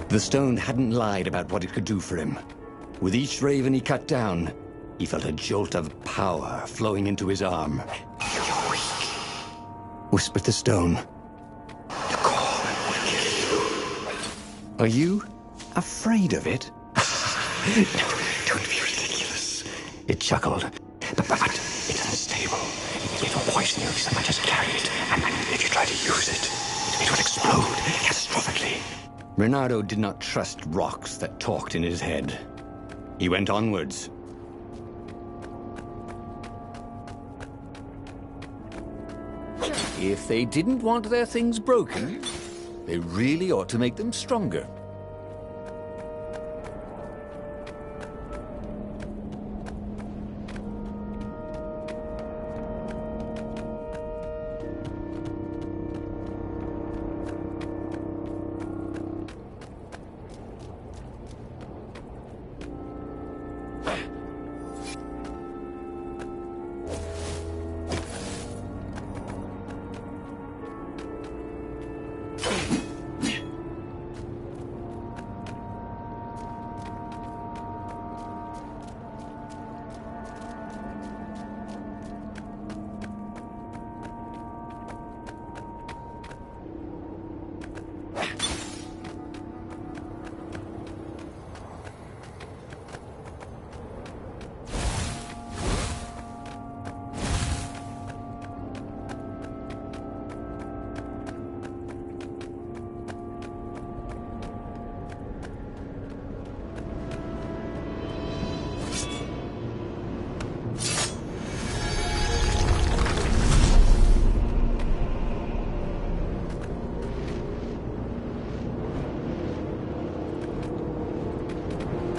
The stone hadn't lied about what it could do for him. With each raven he cut down, he felt a jolt of power flowing into his arm. You're weak, Whispered the stone. the core will kill you. Are you afraid of it? Don't be ridiculous. It chuckled. But it's unstable. It will poison you if you just carry it. And if you try to use it, it will explode catastrophically. Reynardo did not trust rocks that talked in his head. He went onwards. If they didn't want their things broken, they really ought to make them stronger.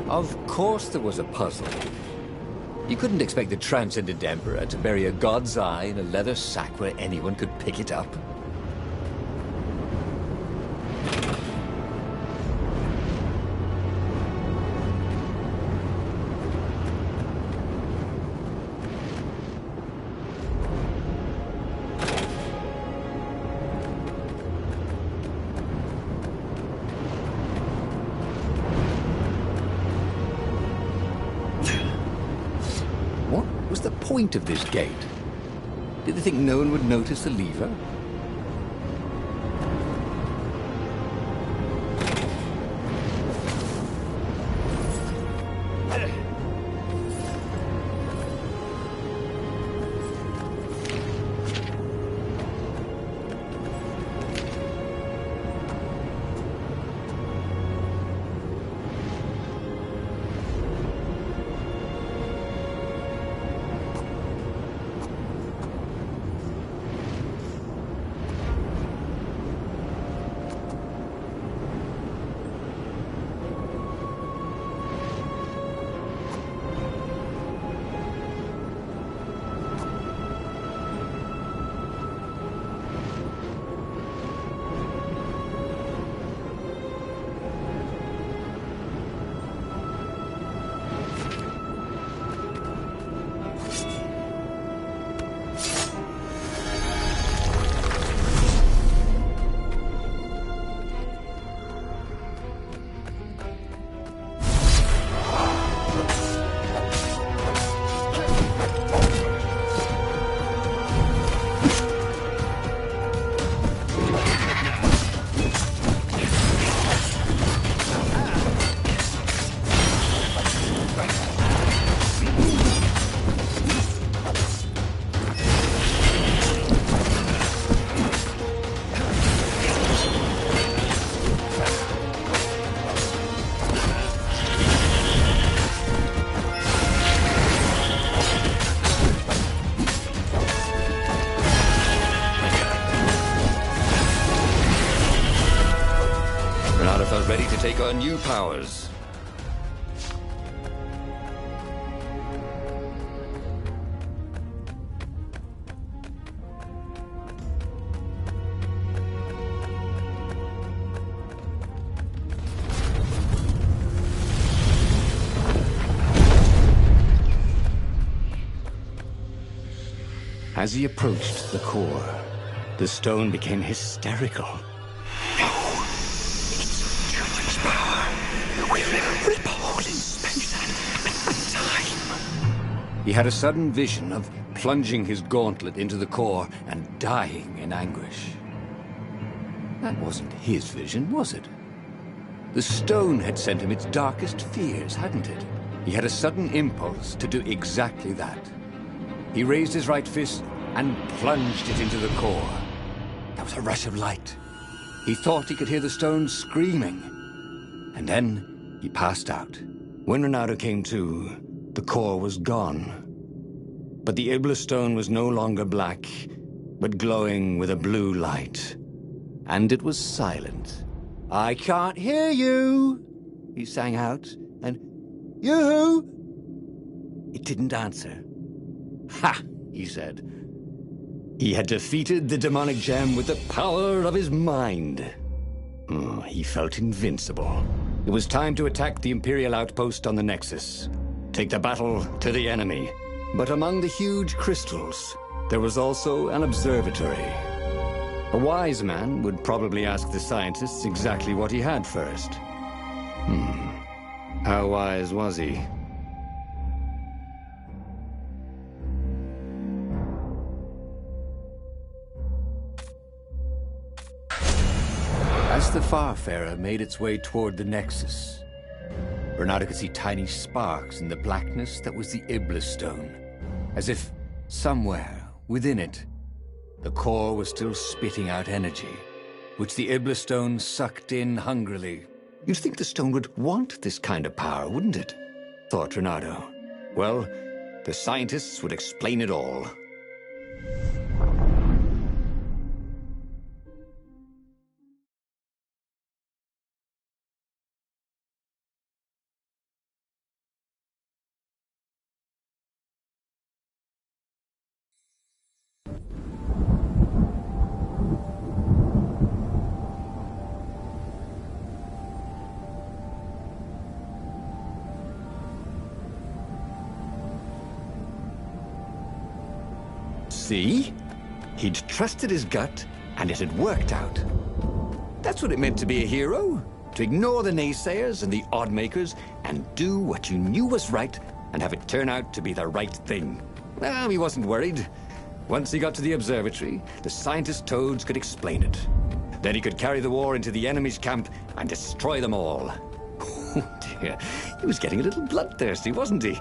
Of course there was a puzzle. You couldn't expect the Transcendent Emperor to bury a god's eye in a leather sack where anyone could pick it up. What was the point of this gate? Did they think no one would notice the lever? Renata felt ready to take on new powers. As he approached the core, the stone became hysterical. No, it's too much power. rip a hole in space and time. He had a sudden vision of plunging his gauntlet into the core and dying in anguish. That wasn't his vision, was it? The stone had sent him its darkest fears, hadn't it? He had a sudden impulse to do exactly that. He raised his right fist and plunged it into the core. There was a rush of light. He thought he could hear the stone screaming. And then he passed out. When Ronaldo came to, the core was gone. But the Iblis stone was no longer black, but glowing with a blue light. And it was silent. "I can't hear you," he sang out, and "You?" It didn't answer. "Ha!" he said. He had defeated the demonic gem with the power of his mind. He felt invincible. It was time to attack the Imperial outpost on the Nexus. Take the battle to the enemy. But among the huge crystals, there was also an observatory. A wise man would probably ask the scientists exactly what he had first. How wise was he? As the Farfarer made its way toward the Nexus, Bernardo could see tiny sparks in the blackness that was the Iblis stone, as if somewhere within it, the core was still spitting out energy, which the Iblis stone sucked in hungrily. You'd think the stone would want this kind of power, wouldn't it? Thought Ronaldo. Well, the scientists would explain it all. See? He'd trusted his gut, and it had worked out. That's what it meant to be a hero. To ignore the naysayers and the odd-makers, and do what you knew was right, and have it turn out to be the right thing. Well, he wasn't worried. Once he got to the observatory, the scientist toads could explain it. Then he could carry the war into the enemy's camp and destroy them all. Oh dear, he was getting a little bloodthirsty, wasn't he?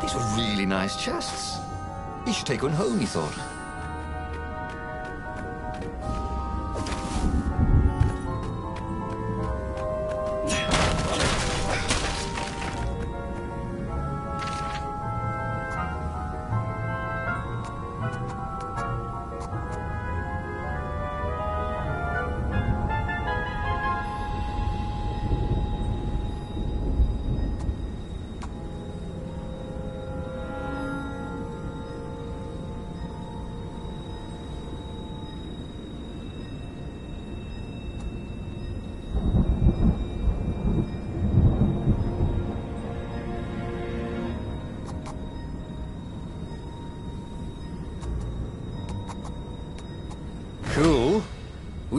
These were really nice chests. He should take one home, he thought.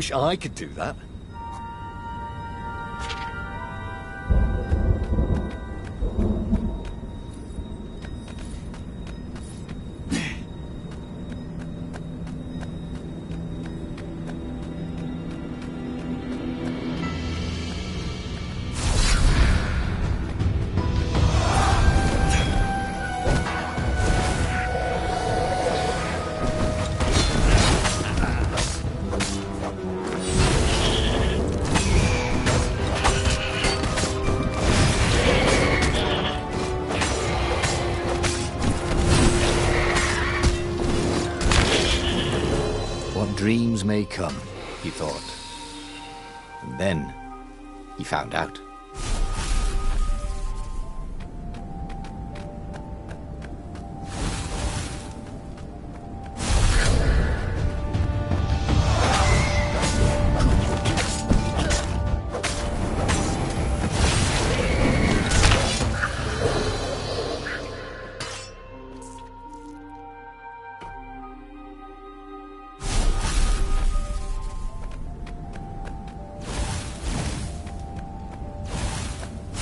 wish I could do that. Dreams may come, he thought. And then he found out.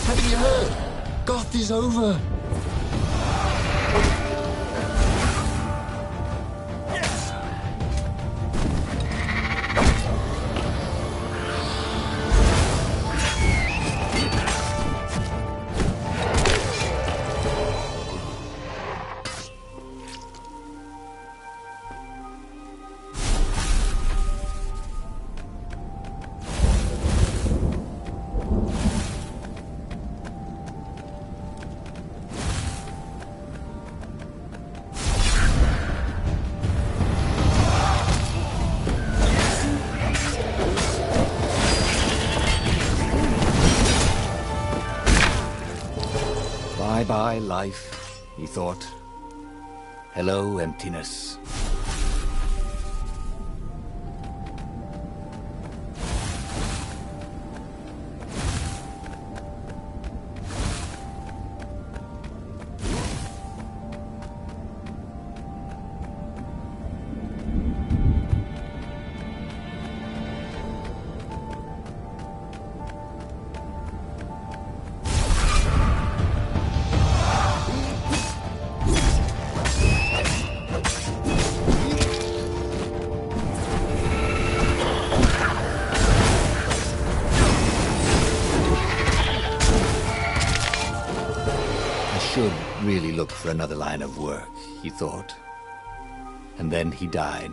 Have you heard? Goth is over. Bye-bye, life, he thought. Hello, emptiness. Should really look for another line of work, he thought. And then he died.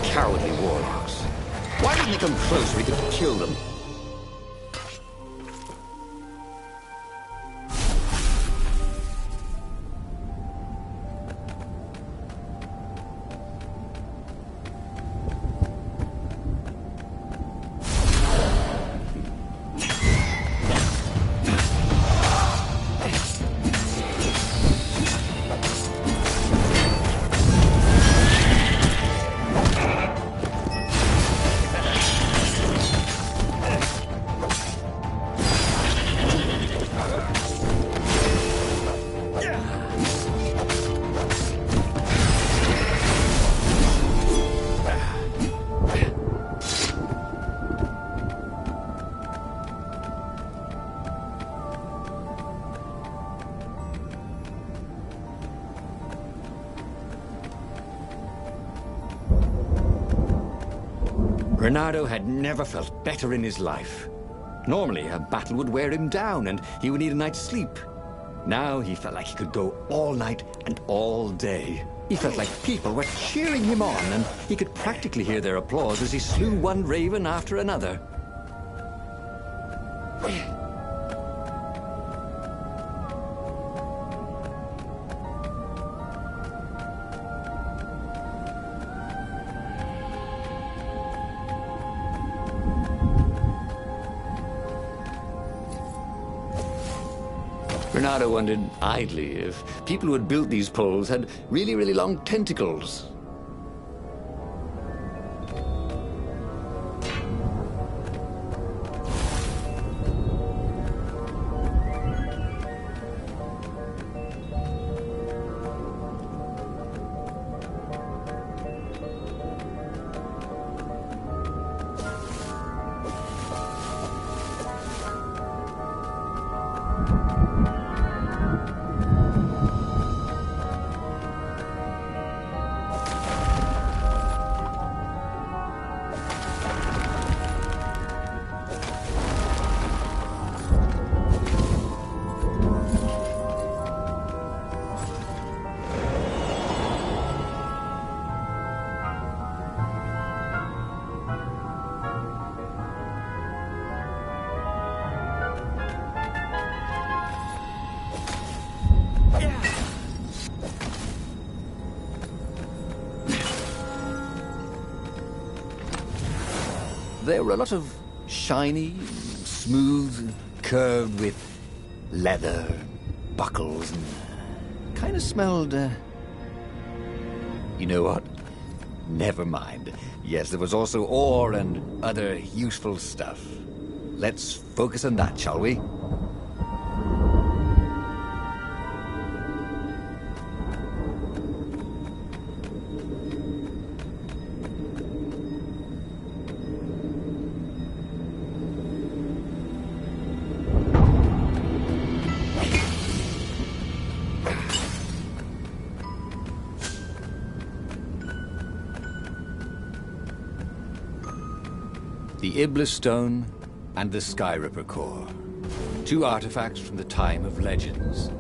Cowardly warlocks. Why didn't they come close so we could kill them? Granado had never felt better in his life. Normally, a battle would wear him down and he would need a night's sleep. Now he felt like he could go all night and all day. He felt like people were cheering him on, and he could practically hear their applause as he slew one raven after another. Bernardo wondered idly if people who had built these poles had really, really long tentacles. There were a lot of shiny, smooth, curved with leather, buckles, and kind of smelled, You know what? Never mind. Yes, there was also ore and other useful stuff. Let's focus on that, shall we? The Iblis Stone and the Skyripper Core. Two artifacts from the time of legends.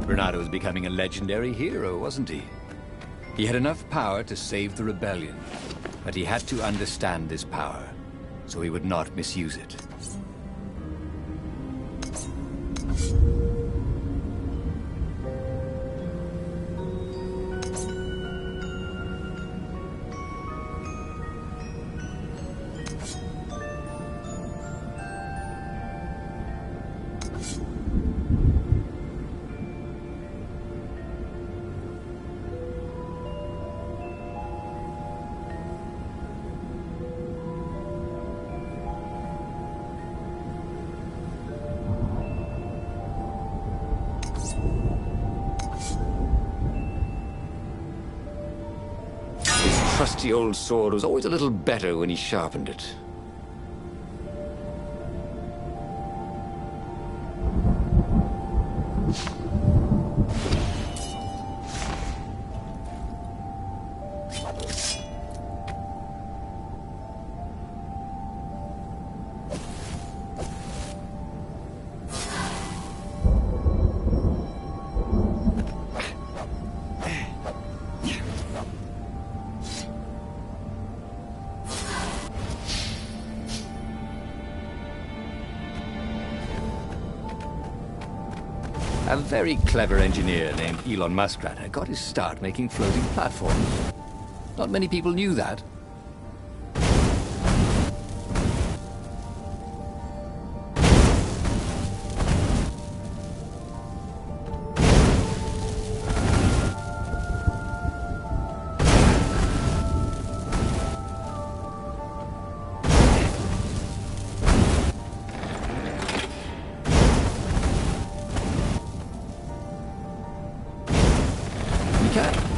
Bernardo was becoming a legendary hero, wasn't he? He had enough power to save the rebellion, but he had to understand this power, so he would not misuse it. Trusty old sword was always a little better when he sharpened it. A very clever engineer named Elon Muskrat got his start making floating platforms. Not many people knew that.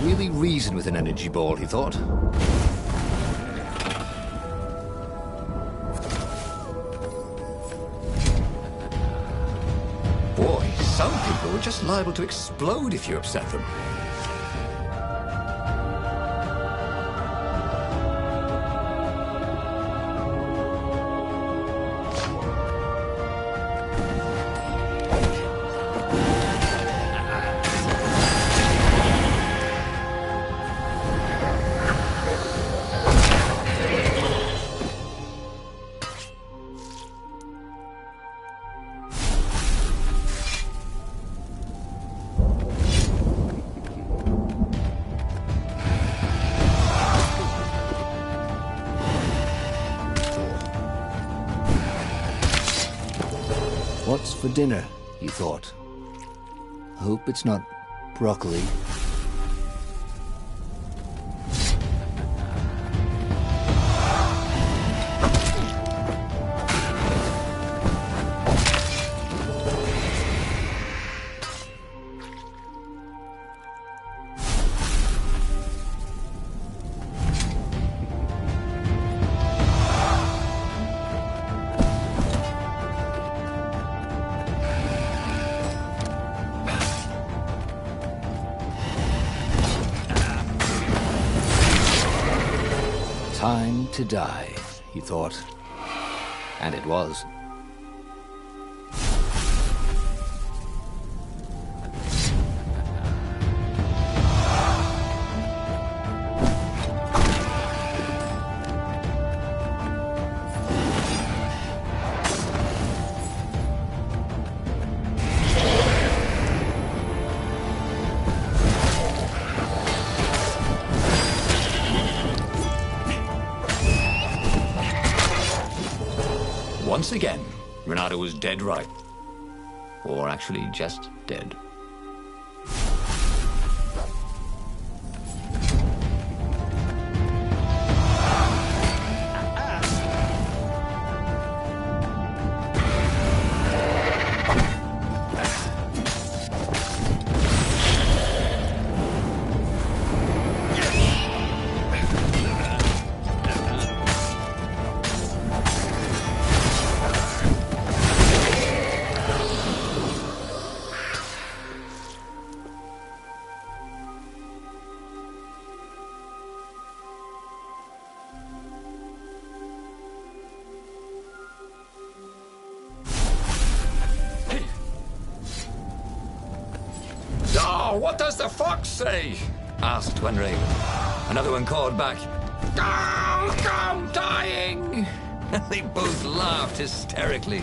Really reason with an energy ball, he thought. Boy, some people are just liable to explode if you upset them. What's for dinner, he thought. Hope it's not broccoli. Time to die, he thought. And it was. Once again, Renato was dead right. Or actually just dead. "Oh, what does the fox say?" asked one raven. Another one called back, "Oh, I'm dying!" And they both laughed hysterically.